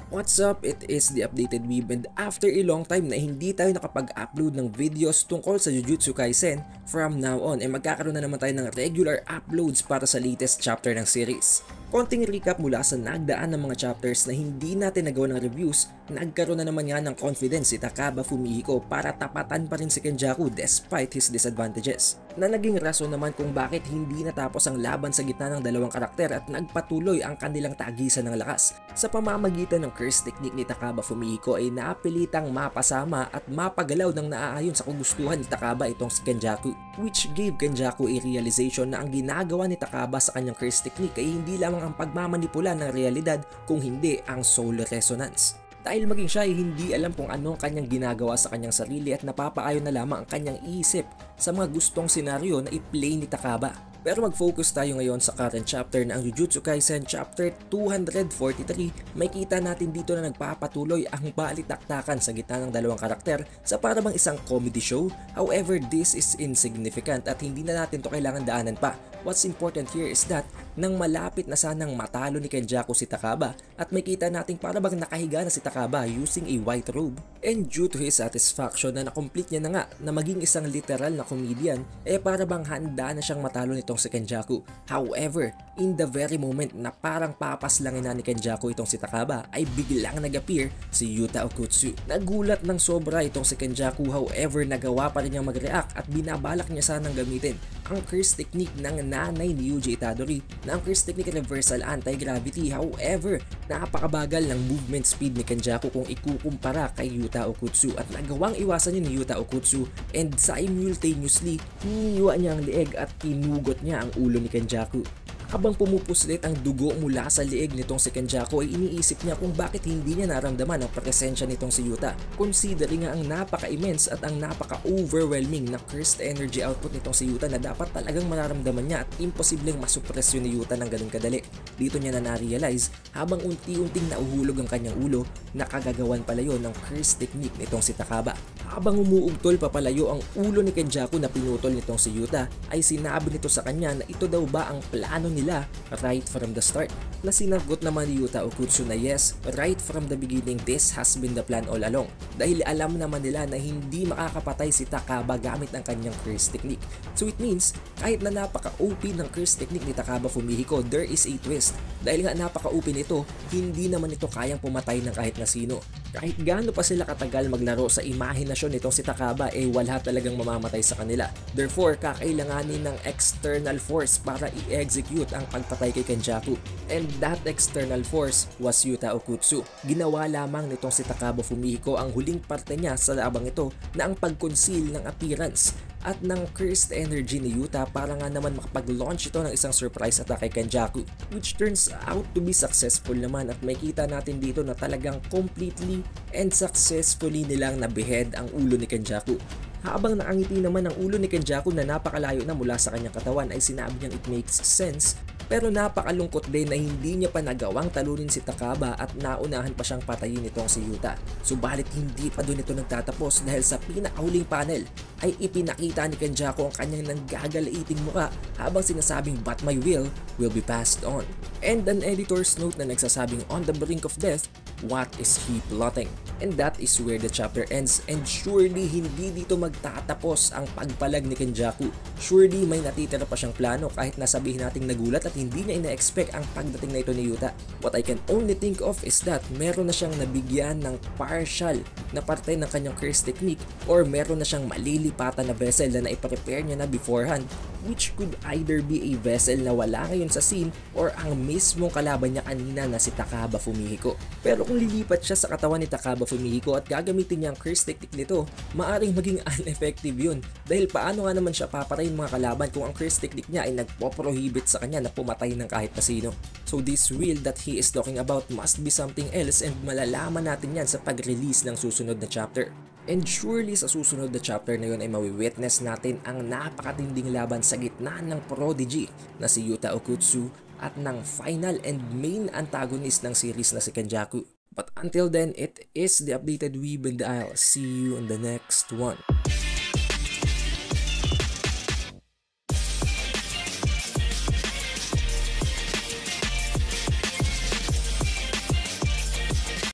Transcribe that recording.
What's up? It is the Updated Weeb, and after a long time na hindi tayo nakapag-upload ng videos tungkol sa Jujutsu Kaisen, from now on magkakaroon na naman tayo ng regular uploads para sa latest chapter ng series. Konting recap mula sa nagdaan ng mga chapters na hindi natin nagawa ng reviews, nagkaroon na naman nga ng confidence si Takaba Fumihiko para tapatan pa rin si Kenjaku despite his disadvantages. Na naging rason naman kung bakit hindi natapos ang laban sa gitna ng dalawang karakter at nagpatuloy ang kanilang tagisan ng lakas. Sa pamamagitan ng curse technique ni Takaba Fumihiko ay napilitang mapasama at mapagalaw ng naaayon sa kagustuhan ni Takaba itong si Kenjaku, which gave Kenjaku a realization na ang ginagawa ni Takaba sa kanyang curse technique ay hindi lamang ang pagmamanipula ng realidad kung hindi ang soul resonance. Dahil maging siya ay hindi alam kung ano ang kanyang ginagawa sa kanyang sarili at napapaayon na lamang ang kanyang isip sa mga gustong senaryo na i-play ni Takaba. Pero mag-focus tayo ngayon sa current chapter na ang Jujutsu Kaisen chapter 243. May kita natin dito na nagpapatuloy ang balitaktakan sa gitna ng dalawang karakter sa parang isang comedy show. However, this is insignificant at hindi na natin to kailangan daanan pa. What's important here is that nang malapit na sanang matalo ni Kenjaku si Takaba at may kita nating para bang nakahiga na si Takaba using a white robe. And due to his satisfaction na nakomplete niya na nga na maging isang literal na comedian, para bang handa na siyang matalo nitong si Kenjaku. However, in the very moment na parang papaslangin na ni Kenjaku itong si Takaba ay biglang nag-appear si Yuta Okkotsu. Nagulat ng sobra itong si Kenjaku, however nagawa pa rin niyang mag-react at binabalak niya sanang gamitin ang curse technique ng nanay ni Yuji Itadori na ang curse technique reversal anti-gravity. However, napakabagal ng movement speed ni Kenjaku kung ikukumpara kay Yuta Okkotsu at nagawang iwasan niya ni Yuta Okkotsu and simultaneously hiniwa niya ang leeg at tinugot niya ang ulo ni Kenjaku. Habang pumupuslit ang dugo mula sa leeg nitong si Kenjaku ay iniisip niya kung bakit hindi niya naramdaman ang presensya nitong si Yuta, considering nga ang napaka-immense at ang napaka-overwhelming na cursed energy output nitong si Yuta na dapat talagang mararamdaman niya at imposibleng masupres yun ni Yuta ng ganun kadali. Dito niya na na-realize habang unti-unting nauhulog ang kanyang ulo na kagagawan pala yun ng cursed technique nitong si Takaba. Habang umuugtol papalayo ang ulo ni Kenjaku na pinutol nitong si Yuta ay sinabi nito sa kanya na ito daw ba ang plano nila right from the start. Na sinagot naman ni Yuta Okkotsu na yes, right from the beginning this has been the plan all along. Dahil alam naman nila na hindi makakapatay si Takaba gamit ang kanyang curse technique. So it means kahit na napaka-OP ng curse technique ni Takaba Fumihiko, there is a twist. Dahil nga napaka-OP nito, hindi naman ito kayang pumatay ng kahit na sino. Kahit gaano pa sila katagal maglaro sa imahinasyon nitong si Takaba wala talagang mamamatay sa kanila. Therefore, kakailanganin ng external force para i-execute ang pagpatay kay Kenjaku. And that external force was Yuta Okkotsu. Ginawa lamang nitong si Takaba Fumihiko ang huling parte niya sa labang ito na ang pag-conceal ng appearance at ng cursed energy ni Yuta para nga naman makapag-launch ito ng isang surprise attack kay Kenjaku, which turns out to be successful naman at makita natin dito na talagang completely and successfully nilang nabehead ang ulo ni Kenjaku. Habang nakangiti naman ang ulo ni Kenjaku na napakalayo na mula sa kanyang katawan ay sinabi niyang it makes sense. Pero napakalungkot din na hindi niya pa nagawang talunin si Takaba at naunahan pa siyang patayin nitong si Yuta. Subalit hindi pa doon ito nagtatapos dahil sa pinakahuling panel ay ipinakita ni Kenjaku ang kanyang nanggagalaiting muka habang sinasabing but my will be passed on. And an editor's note na nagsasabing on the brink of death, what is he plotting? And that is where the chapter ends, and surely hindi dito magtatapos ang pagpalag ni Kenjaku. Surely may natitira pa siyang plano kahit nasabihin nating nagulat at hindi niya ina-expect ang pagdating na ito ni Yuta. What I can only think of is that meron na siyang nabigyan ng partial na parte ng kanyang curse technique or meron na siyang malilipatan na vessel na naiprepare niya na beforehand, which could either be a vessel na wala ngayon sa scene or ang mismong kalaban niya kanina na si Takaba Fumihiko. Pero kung lilipat siya sa katawan ni Takaba Fumihiko at gagamitin niya ang curse technique nito, maaring maging ineffective yun. Dahil paano nga naman siya papatayin mga kalaban kung ang curse technique niya ay nagpo-prohibit sa kanya na pumatay ng kahit na sino. So this will that he is talking about must be something else, and malalaman natin yan sa pag-release ng susunod na chapter. And surely sa susunod na chapter na yun ay mawi-witness natin ang napakatinding laban sa gitna ng prodigy na si Yuta Okkotsu at ng final and main antagonist ng series na si Kenjaku. But until then, it is the Updated Weeb and I'll see you in the next one.